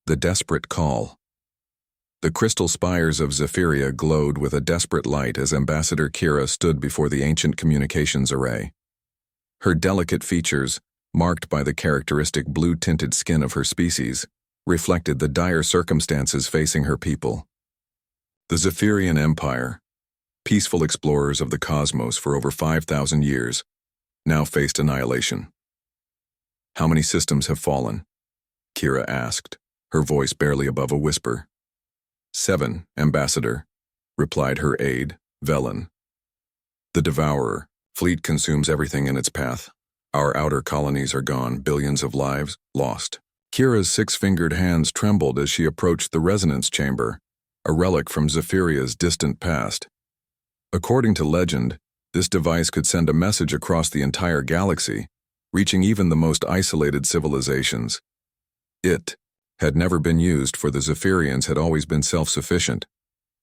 The desperate call. The crystal spires of Zephyria glowed with a desperate light as Ambassador Kira stood before the ancient communications array. Her delicate features, marked by the characteristic blue-tinted skin of her species, reflected the dire circumstances facing her people. The Zephyrian Empire, peaceful explorers of the cosmos for over 5,000 years, now faced annihilation. "How many systems have fallen?" Kira asked, her voice barely above a whisper. "7, Ambassador," replied her aide, Velen. "The Devourer fleet consumes everything in its path. Our outer colonies are gone, billions of lives lost." Kira's six-fingered hands trembled as she approached the resonance chamber, a relic from Zephyria's distant past. According to legend, this device could send a message across the entire galaxy, reaching even the most isolated civilizations. It had never been used, for the Zephyrians had always been self-sufficient,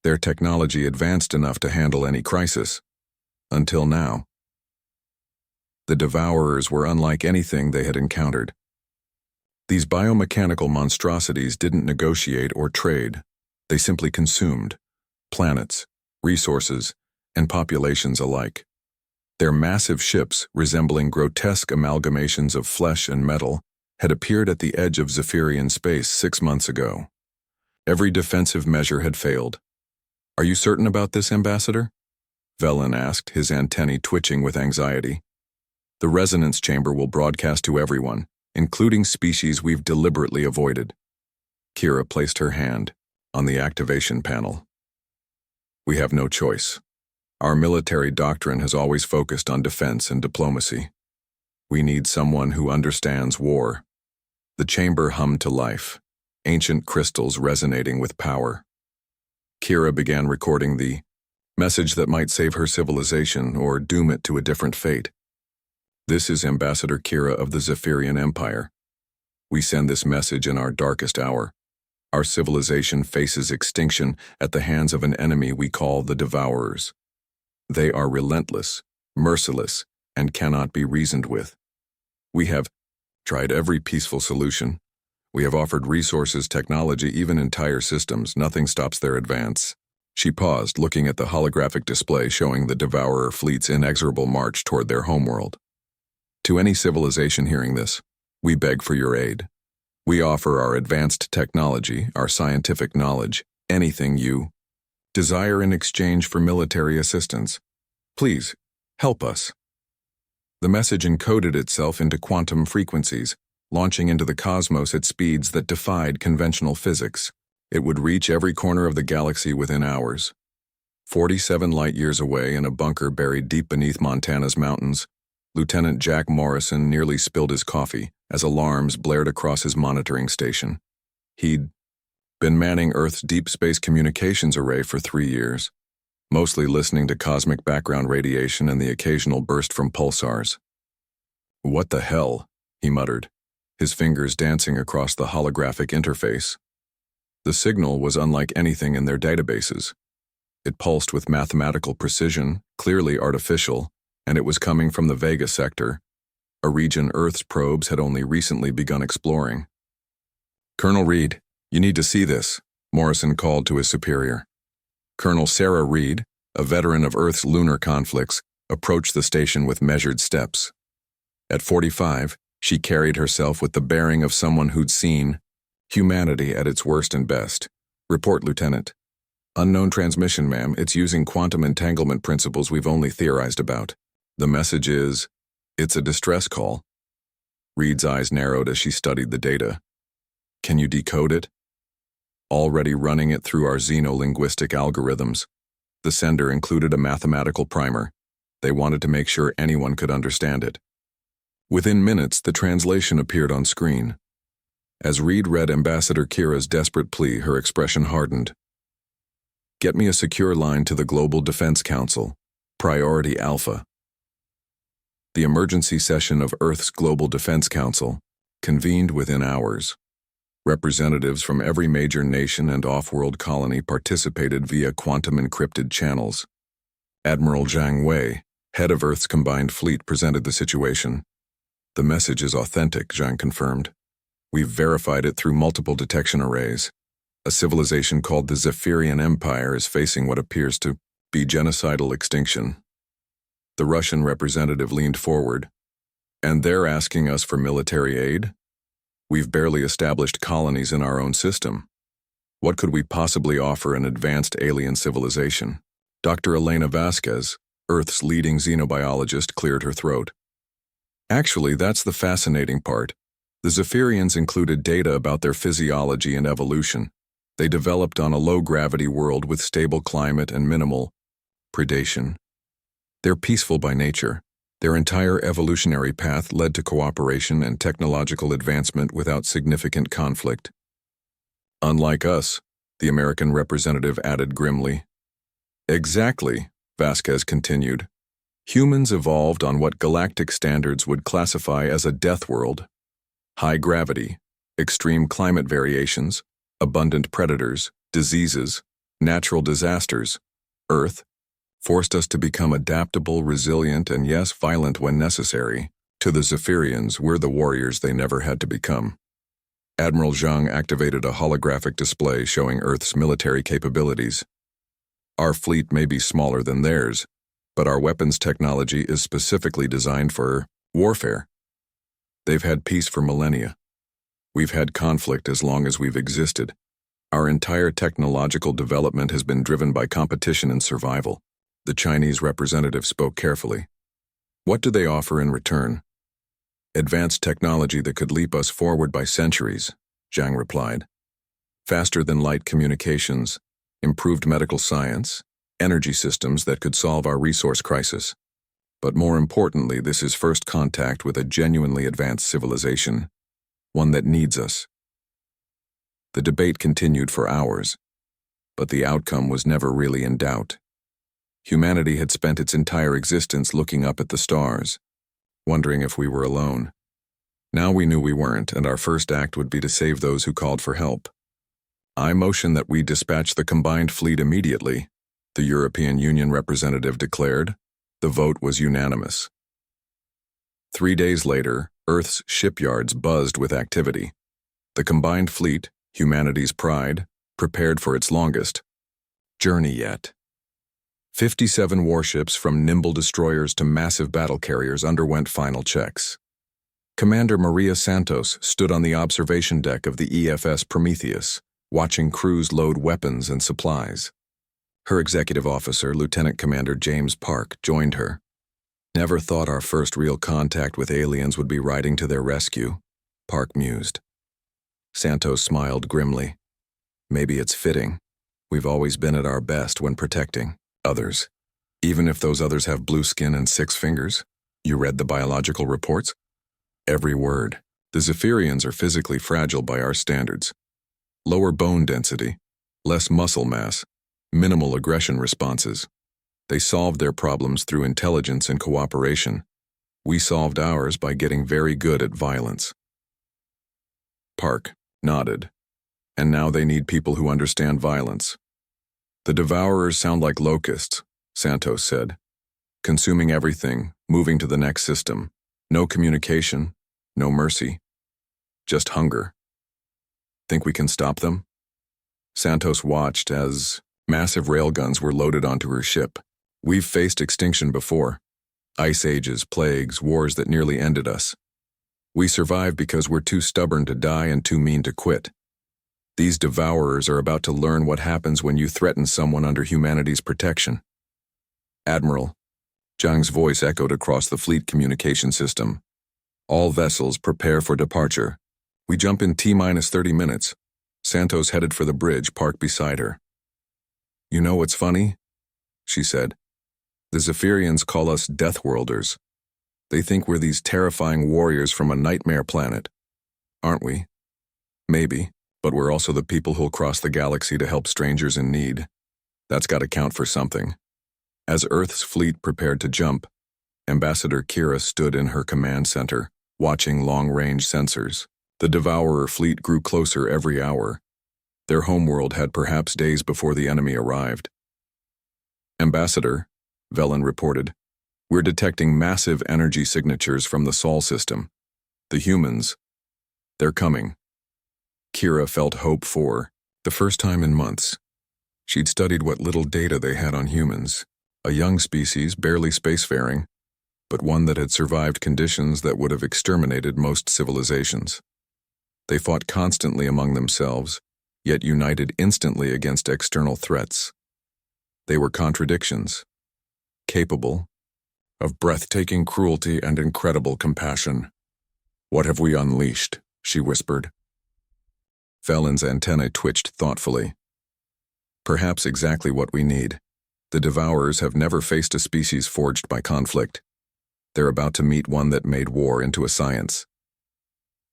their technology advanced enough to handle any crisis. Until now. The Devourers were unlike anything they had encountered. These biomechanical monstrosities didn't negotiate or trade. They simply consumed planets, resources, and populations alike. Their massive ships, resembling grotesque amalgamations of flesh and metal, had appeared at the edge of Zephyrian space 6 months ago. Every defensive measure had failed. "Are you certain about this, Ambassador?" Velen asked, his antennae twitching with anxiety. "The resonance chamber will broadcast to everyone, including species we've deliberately avoided." Kira placed her hand on the activation panel. "We have no choice. Our military doctrine has always focused on defense and diplomacy. We need someone who understands war." The chamber hummed to life, ancient crystals resonating with power. Kira began recording the message that might save her civilization or doom it to a different fate. "This is Ambassador Kira of the Zephyrian Empire. We send this message in our darkest hour. Our civilization faces extinction at the hands of an enemy we call the Devourers. They are relentless, merciless, and cannot be reasoned with. We have tried every peaceful solution. We have offered resources, technology, even entire systems. Nothing stops their advance." She paused, looking at the holographic display showing the Devourer fleet's inexorable march toward their homeworld. "To any civilization hearing this, we beg for your aid. We offer our advanced technology, our scientific knowledge, anything you desire in exchange for military assistance. Please, help us." The message encoded itself into quantum frequencies, launching into the cosmos at speeds that defied conventional physics. It would reach every corner of the galaxy within hours. 47 light-years away, in a bunker buried deep beneath Montana's mountains, Lieutenant Jack Morrison nearly spilled his coffee as alarms blared across his monitoring station. He'd been manning Earth's deep space communications array for 3 years, mostly listening to cosmic background radiation and the occasional burst from pulsars. "What the hell?" he muttered, his fingers dancing across the holographic interface. The signal was unlike anything in their databases. It pulsed with mathematical precision, clearly artificial, and it was coming from the Vega sector, a region Earth's probes had only recently begun exploring. "Colonel Reed, you need to see this," Morrison called to his superior. Colonel Sarah Reed, a veteran of Earth's lunar conflicts, approached the station with measured steps. At 45, she carried herself with the bearing of someone who'd seen humanity at its worst and best. "Report, Lieutenant." "Unknown transmission, ma'am. It's using quantum entanglement principles we've only theorized about. The message is, it's a distress call." Reed's eyes narrowed as she studied the data. "Can you decode it?" "Already running it through our xenolinguistic algorithms." The sender included a mathematical primer. They wanted to make sure anyone could understand it. Within minutes, the translation appeared on screen. As Reed read Ambassador Kira's desperate plea, her expression hardened. "Get me a secure line to the Global Defense Council, Priority Alpha." The emergency session of Earth's Global Defense Council convened within hours. Representatives from every major nation and off-world colony participated via quantum-encrypted channels. Admiral Zhang Wei, head of Earth's combined fleet, presented the situation. "The message is authentic," Zhang confirmed. We've verified it through multiple detection arrays. A civilization called the Zephyrian Empire is facing what appears to be genocidal extinction. The Russian representative leaned forward. And they're asking us for military aid? We've barely established colonies in our own system. What could we possibly offer an advanced alien civilization? Dr. Elena Vasquez, Earth's leading xenobiologist, cleared her throat. Actually, that's the fascinating part. The Zephyrians included data about their physiology and evolution. They developed on a low-gravity world with stable climate and minimal predation. They're peaceful by nature. Their entire evolutionary path led to cooperation and technological advancement without significant conflict. Unlike us, the American representative added grimly. Exactly, Vasquez continued. Humans evolved on what galactic standards would classify as a death world. High gravity, extreme climate variations, abundant predators, diseases, natural disasters. Earth forced us to become adaptable, resilient, and yes, violent when necessary. To the Zephyrians, we're the warriors they never had to become. Admiral Zhang activated a holographic display showing Earth's military capabilities. Our fleet may be smaller than theirs, but our weapons technology is specifically designed for warfare. They've had peace for millennia. We've had conflict as long as we've existed. Our entire technological development has been driven by competition and survival. The Chinese representative spoke carefully. What do they offer in return? Advanced technology that could leap us forward by centuries, Zhang replied. Faster-than-light communications, improved medical science, energy systems that could solve our resource crisis. But more importantly, this is first contact with a genuinely advanced civilization, one that needs us. The debate continued for hours, but the outcome was never really in doubt. Humanity had spent its entire existence looking up at the stars, wondering if we were alone. Now we knew we weren't, and our first act would be to save those who called for help. I motion that we dispatch the combined fleet immediately, the European Union representative declared. The vote was unanimous. 3 days later, Earth's shipyards buzzed with activity. The combined fleet, humanity's pride, prepared for its longest journey yet. 57 warships from nimble destroyers to massive battle carriers underwent final checks. Commander Maria Santos stood on the observation deck of the EFS Prometheus, watching crews load weapons and supplies. Her executive officer, Lieutenant Commander James Park, joined her. Never thought our first real contact with aliens would be riding to their rescue, Park mused. Santos smiled grimly. Maybe it's fitting. We've always been at our best when protecting others. Even if those others have blue skin and 6 fingers. You read the biological reports? Every word. The Zephyrians are physically fragile by our standards. Lower bone density, less muscle mass, minimal aggression responses. They solved their problems through intelligence and cooperation. We solved ours by getting very good at violence. Park nodded. And now they need people who understand violence. The Devourers sound like locusts, Santos said. Consuming everything, moving to the next system. No communication, no mercy. Just hunger. Think we can stop them? Santos watched as massive railguns were loaded onto her ship. We've faced extinction before. Ice ages, plagues, wars that nearly ended us. We survive because we're too stubborn to die and too mean to quit. These Devourers are about to learn what happens when you threaten someone under humanity's protection. Admiral, Zhang's voice echoed across the fleet communication system. All vessels prepare for departure. We jump in T-minus 30 minutes. Santos headed for the bridge, parked beside her. You know what's funny? She said. The Zephyrians call us Deathworlders. They think we're these terrifying warriors from a nightmare planet. Aren't we? Maybe, but we're also the people who'll cross the galaxy to help strangers in need. That's got to count for something. As Earth's fleet prepared to jump, Ambassador Kira stood in her command center, watching long-range sensors. The Devourer fleet grew closer every hour. Their homeworld had perhaps days before the enemy arrived. Ambassador, Velen reported, we're detecting massive energy signatures from the Sol system. The humans, they're coming. Kira felt hope for the first time in months. She'd studied what little data they had on humans, a young species barely spacefaring, but one that had survived conditions that would have exterminated most civilizations. They fought constantly among themselves, yet united instantly against external threats. They were contradictions, capable of breathtaking cruelty and incredible compassion. "What have we unleashed?" she whispered. Felon's antennae twitched thoughtfully. "Perhaps exactly what we need. The Devourers have never faced a species forged by conflict. They're about to meet one that made war into a science."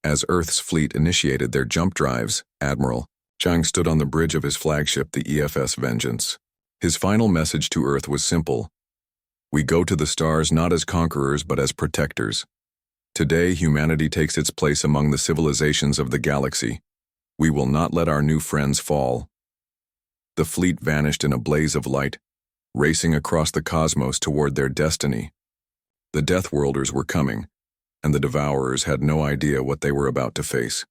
As Earth's fleet initiated their jump drives, Admiral Zhang stood on the bridge of his flagship, the EFS Vengeance. His final message to Earth was simple: "We go to the stars not as conquerors but as protectors. Today, humanity takes its place among the civilizations of the galaxy. We will not let our new friends fall." The fleet vanished in a blaze of light, racing across the cosmos toward their destiny. The Deathworlders were coming, and the Devourers had no idea what they were about to face.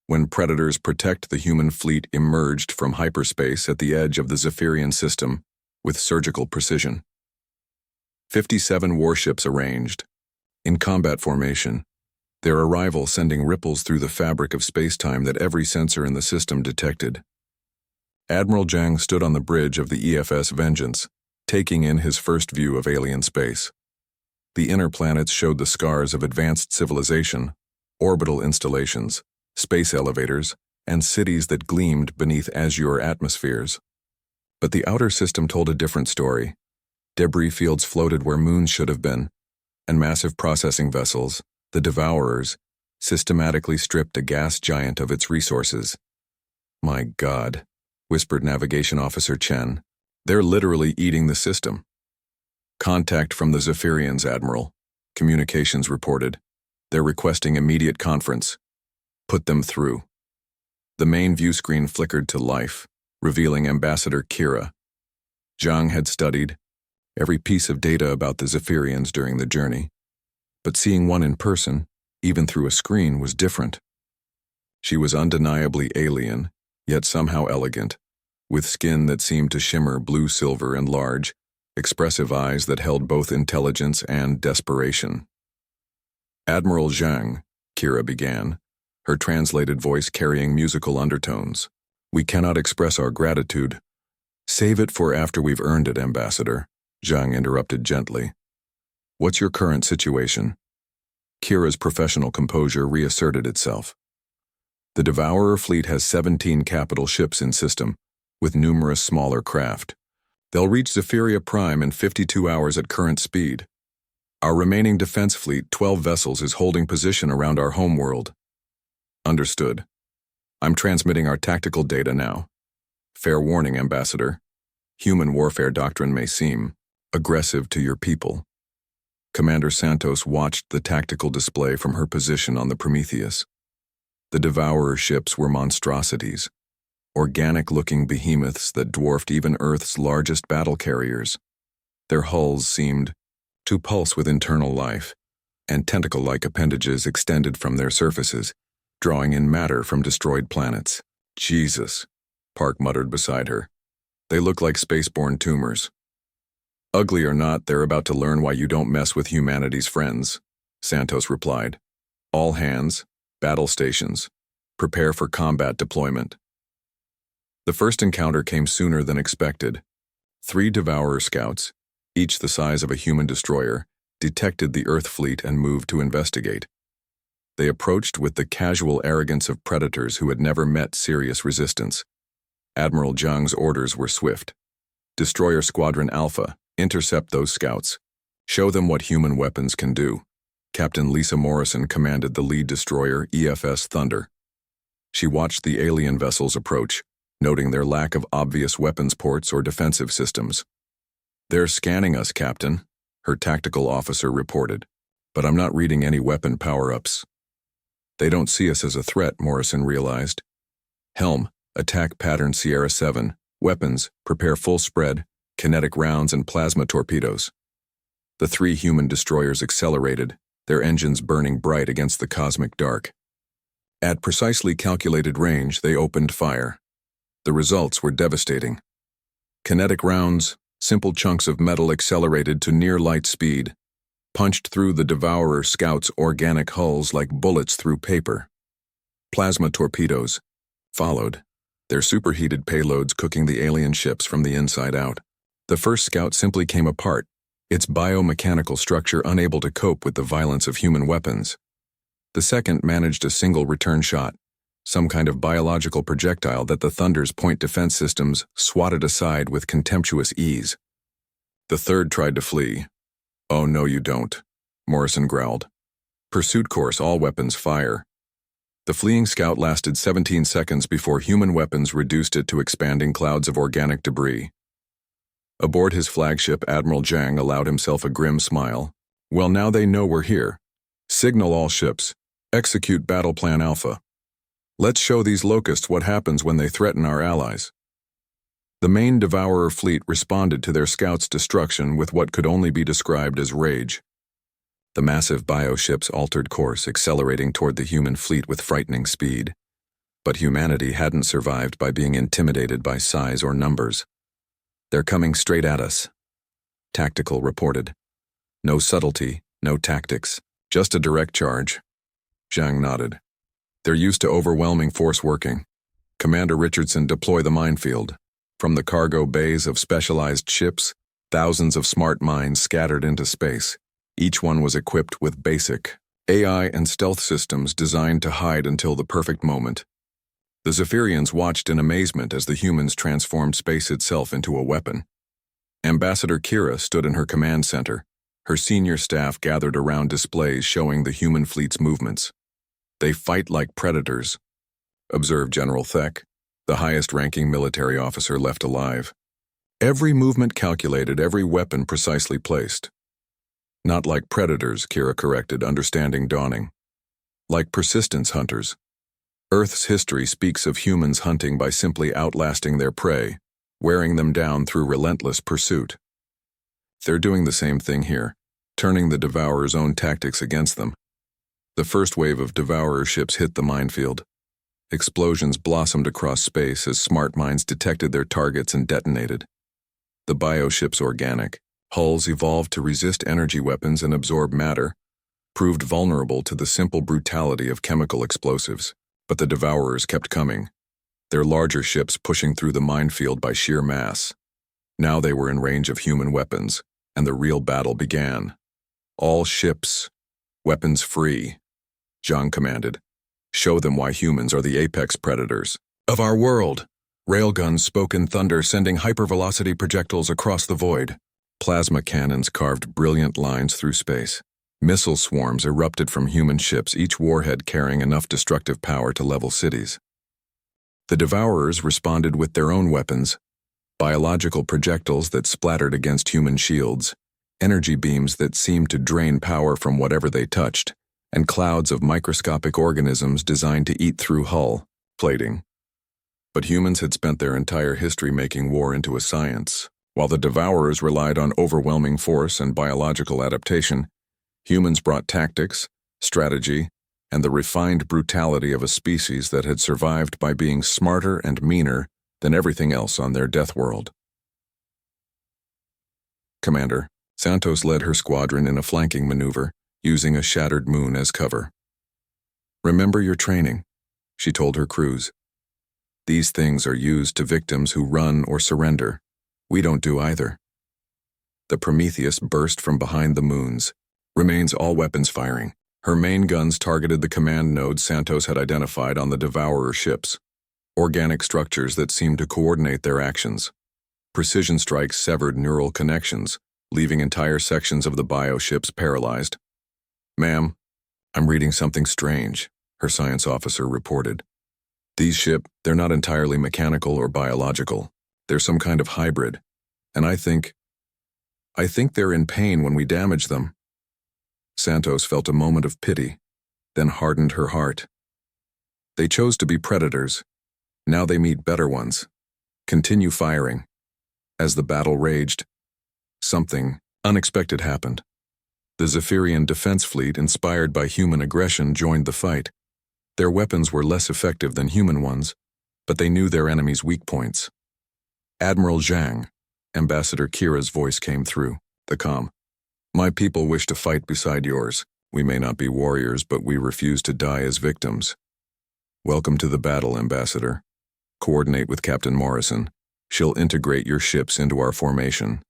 When Predators Protect the Human Fleet emerged from hyperspace at the edge of the Zephyrian system with surgical precision. 57 warships arranged, in combat formation, their arrival sending ripples through the fabric of space-time that every sensor in the system detected. Admiral Zhang stood on the bridge of the EFS Vengeance, taking in his first view of alien space. The inner planets showed the scars of advanced civilization, orbital installations, space elevators, and cities that gleamed beneath azure atmospheres. But the outer system told a different story. Debris fields floated where moons should have been, and massive processing vessels, the Devourers, systematically stripped a gas giant of its resources. "My God," whispered Navigation Officer Chen. "They're literally eating the system." "Contact from the Zephyrians, Admiral," communications reported. "They're requesting immediate conference." "Put them through." The main view screen flickered to life, revealing Ambassador Kira. Zhang had studied every piece of data about the Zephyrians during the journey, but seeing one in person, even through a screen, was different. She was undeniably alien, yet somehow elegant, with skin that seemed to shimmer blue-silver and large, expressive eyes that held both intelligence and desperation. "Admiral Zhang," Kira began, her translated voice carrying musical undertones. "We cannot express our gratitude." "Save it for after we've earned it, Ambassador," Zhang interrupted gently. "What's your current situation?" Kira's professional composure reasserted itself. "The Devourer fleet has 17 capital ships in system, with numerous smaller craft. They'll reach Zephyria Prime in 52 hours at current speed. Our remaining defense fleet, 12 vessels, is holding position around our homeworld." "Understood. I'm transmitting our tactical data now. Fair warning, Ambassador. Human warfare doctrine may seem aggressive to your people." Commander Santos watched the tactical display from her position on the Prometheus. The Devourer ships were monstrosities, organic-looking behemoths that dwarfed even Earth's largest battle carriers. Their hulls seemed to pulse with internal life, and tentacle-like appendages extended from their surfaces, drawing in matter from destroyed planets. "Jesus," Park muttered beside her. "They look like spaceborne tumors." "Ugly or not, they're about to learn why you don't mess with humanity's friends," Santos replied. "All hands, battle stations, prepare for combat deployment." The first encounter came sooner than expected. 3 Devourer scouts, each the size of a human destroyer, detected the Earth fleet and moved to investigate. They approached with the casual arrogance of predators who had never met serious resistance. Admiral Zhang's orders were swift. "Destroyer Squadron Alpha, intercept those scouts. Show them what human weapons can do." Captain Lisa Morrison commanded the lead destroyer, EFS Thunder. She watched the alien vessels approach, noting their lack of obvious weapons ports or defensive systems. "They're scanning us, Captain," her tactical officer reported, "but I'm not reading any weapon power-ups." "They don't see us as a threat," Morrison realized. "Helm, attack pattern Sierra 7, weapons, prepare full spread, kinetic rounds and plasma torpedoes." The 3 human destroyers accelerated, their engines burning bright against the cosmic dark. At precisely calculated range, they opened fire. The results were devastating. Kinetic rounds, simple chunks of metal accelerated to near light speed, punched through the Devourer scouts' organic hulls like bullets through paper. Plasma torpedoes followed, their superheated payloads cooking the alien ships from the inside out. The first scout simply came apart, its biomechanical structure unable to cope with the violence of human weapons. The second managed a single return shot, some kind of biological projectile that the Thunder's point defense systems swatted aside with contemptuous ease. The third tried to flee. "Oh, no you don't," Morrison growled. "Pursuit course, all weapons fire." The fleeing scout lasted 17 seconds before human weapons reduced it to expanding clouds of organic debris. Aboard his flagship, Admiral Zhang allowed himself a grim smile. "Well, now they know we're here. Signal all ships. Execute Battle Plan Alpha. Let's show these locusts what happens when they threaten our allies." The main Devourer fleet responded to their scouts' destruction with what could only be described as rage. The massive bioships altered course, accelerating toward the human fleet with frightening speed. But humanity hadn't survived by being intimidated by size or numbers. "They're coming straight at us," Tactical reported. "No subtlety, no tactics, just a direct charge." Zhang nodded. "They're used to overwhelming force working. Commander Richardson, deploy the minefield." From the cargo bays of specialized ships, thousands of smart mines scattered into space. Each one was equipped with basic AI and stealth systems designed to hide until the perfect moment. The Zephyrians watched in amazement as the humans transformed space itself into a weapon. Ambassador Kira stood in her command center, her senior staff gathered around displays showing the human fleet's movements. "They fight like predators," observed General Thek, the highest-ranking military officer left alive. "Every movement calculated, every weapon precisely placed." "Not like predators," Kira corrected, understanding dawning. "Like persistence hunters. Earth's history speaks of humans hunting by simply outlasting their prey, wearing them down through relentless pursuit. They're doing the same thing here, turning the Devourer's own tactics against them." The first wave of Devourer ships hit the minefield. Explosions blossomed across space as smart mines detected their targets and detonated. The bioships' organic hulls evolved to resist energy weapons and absorb matter, proved vulnerable to the simple brutality of chemical explosives. But the Devourers kept coming, their larger ships pushing through the minefield by sheer mass. Now they were in range of human weapons, and the real battle began. "All ships, weapons free," Zhang commanded. "Show them why humans are the apex predators of our world." Railguns spoke in thunder, sending hypervelocity projectiles across the void. Plasma cannons carved brilliant lines through space. Missile swarms erupted from human ships, each warhead carrying enough destructive power to level cities. The Devourers responded with their own weapons, biological projectiles that splattered against human shields, energy beams that seemed to drain power from whatever they touched, and clouds of microscopic organisms designed to eat through hull plating. But humans had spent their entire history making war into a science. While the Devourers relied on overwhelming force and biological adaptation, humans brought tactics, strategy, and the refined brutality of a species that had survived by being smarter and meaner than everything else on their death world. "Commander," Santos led her squadron in a flanking maneuver, using a shattered moon as cover. "Remember your training," she told her crews. "These things are used to victims who run or surrender. We don't do either." The Prometheus burst from behind the moons. Remains all weapons firing. Her main guns targeted the command nodes Santos had identified on the Devourer ships, organic structures that seemed to coordinate their actions. Precision strikes severed neural connections, leaving entire sections of the bioships paralyzed. "Ma'am, I'm reading something strange," her science officer reported. They're not entirely mechanical or biological. They're some kind of hybrid. And I think they're in pain when we damage them." Santos felt a moment of pity, then hardened her heart. They chose to be predators. Now they meet better ones. Continue firing. As the battle raged, something unexpected happened. The Zephyrian defense fleet, inspired by human aggression, joined the fight. Their weapons were less effective than human ones, but they knew their enemy's weak points. Admiral Zhang, Ambassador Kira's voice came through, the calm. My people wish to fight beside yours. We may not be warriors, but we refuse to die as victims. Welcome to the battle, Ambassador. Coordinate with Captain Morrison. She'll integrate your ships into our formation.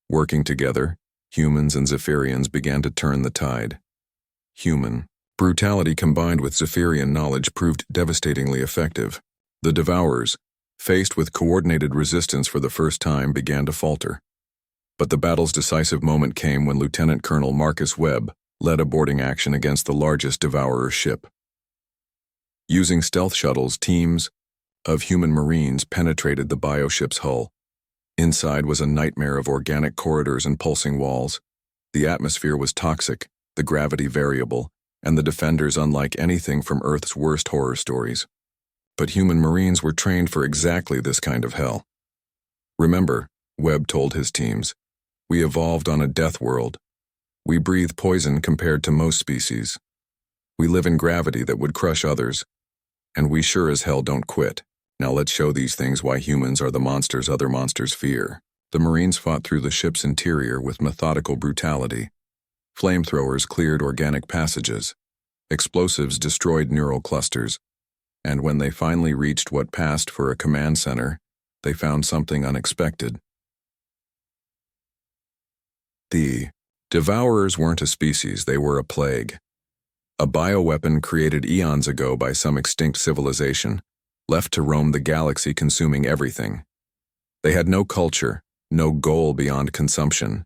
Working together, humans and Zephyrians began to turn the tide. Human brutality combined with Zephyrian knowledge proved devastatingly effective. The Devourers, faced with coordinated resistance for the first time, began to falter. But the battle's decisive moment came when Lieutenant Colonel Marcus Webb led a boarding action against the largest Devourer ship. Using stealth shuttles, teams of human marines penetrated the bioship's hull. Inside was a nightmare of organic corridors and pulsing walls. The atmosphere was toxic, the gravity variable, and the defenders unlike anything from Earth's worst horror stories. But human marines were trained for exactly this kind of hell. Remember, Webb told his teams, we evolved on a death world. We breathe poison compared to most species. We live in gravity that would crush others, and we sure as hell don't quit. Now let's show these things why humans are the monsters other monsters fear. The Marines fought through the ship's interior with methodical brutality. Flamethrowers cleared organic passages. Explosives destroyed neural clusters. And when they finally reached what passed for a command center, they found something unexpected. The Devourers weren't a species, they were a plague. A bioweapon created eons ago by some extinct civilization, left to roam the galaxy consuming everything. They had no culture, no goal beyond consumption.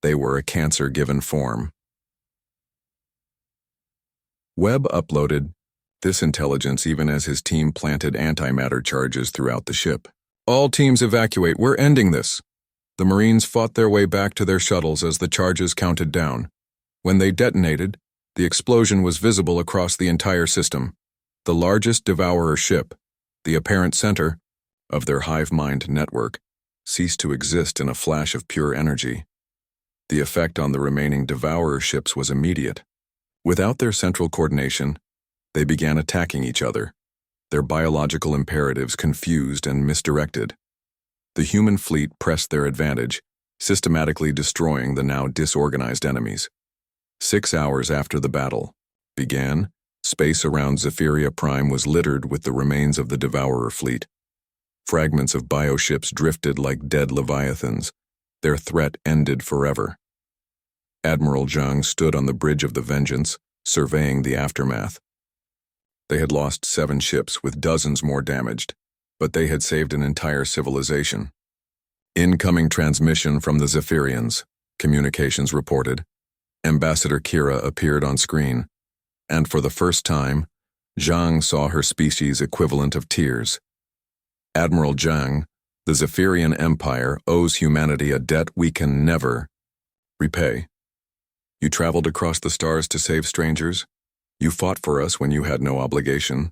They were a cancer given form. Webb uploaded this intelligence even as his team planted antimatter charges throughout the ship. All teams evacuate, we're ending this. The Marines fought their way back to their shuttles as the charges counted down. When they detonated, the explosion was visible across the entire system. The largest Devourer ship, the apparent center of their hive mind network, ceased to exist in a flash of pure energy. The effect on the remaining Devourer ships was immediate. Without their central coordination, they began attacking each other, their biological imperatives confused and misdirected. The human fleet pressed their advantage, systematically destroying the now disorganized enemies. 6 hours after the battle began, space around Zephyria Prime was littered with the remains of the Devourer fleet. Fragments of bioships drifted like dead leviathans. Their threat ended forever. Admiral Zhang stood on the bridge of the Vengeance, surveying the aftermath. They had lost 7 ships with dozens more damaged, but they had saved an entire civilization. Incoming transmission from the Zephyrians, communications reported. Ambassador Kira appeared on screen, and for the first time, Zhang saw her species' equivalent of tears. Admiral Zhang, the Zephyrian Empire owes humanity a debt we can never repay. You traveled across the stars to save strangers. You fought for us when you had no obligation.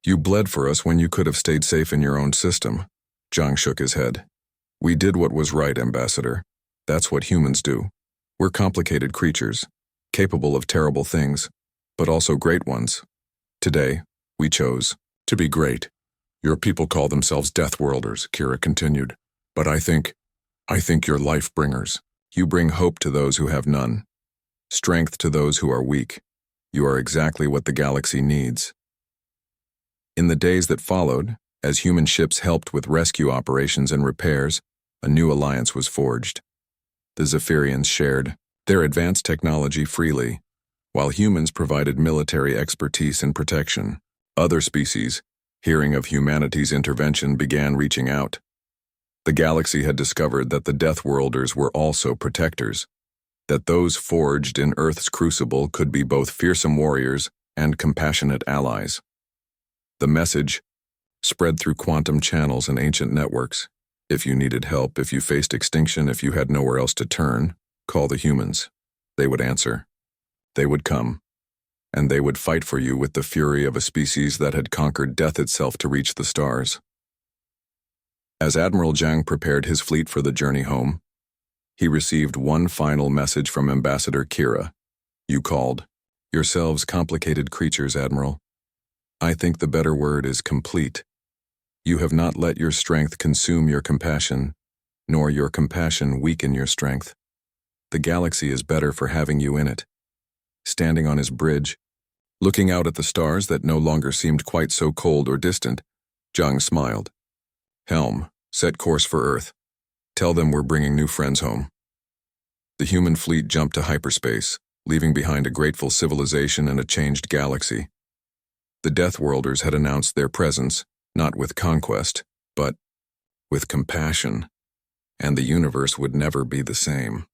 You bled for us when you could have stayed safe in your own system. Zhang shook his head. We did what was right, Ambassador. That's what humans do. We're complicated creatures, capable of terrible things, but also great ones. Today, we chose to be great. Your people call themselves Deathworlders, Kira continued. But I think you're life-bringers. You bring hope to those who have none. Strength to those who are weak. You are exactly what the galaxy needs. In the days that followed, as human ships helped with rescue operations and repairs, a new alliance was forged. The Zephyrians shared their advanced technology freely, while humans provided military expertise and protection. Other species, hearing of humanity's intervention, began reaching out. The galaxy had discovered that the Deathworlders were also protectors, that those forged in Earth's crucible could be both fearsome warriors and compassionate allies. The message spread through quantum channels and ancient networks. If you needed help, if you faced extinction, if you had nowhere else to turn, call the humans. They would answer. They would come. And they would fight for you with the fury of a species that had conquered death itself to reach the stars. As Admiral Zhang prepared his fleet for the journey home, he received one final message from Ambassador Kira. You called yourselves complicated creatures, Admiral. I think the better word is complete. You have not let your strength consume your compassion, nor your compassion weaken your strength. The galaxy is better for having you in it. Standing on his bridge, looking out at the stars that no longer seemed quite so cold or distant, Zhang smiled. Helm, set course for Earth. Tell them we're bringing new friends home. The human fleet jumped to hyperspace, leaving behind a grateful civilization and a changed galaxy. The Deathworlders had announced their presence, not with conquest, but with compassion, and the universe would never be the same.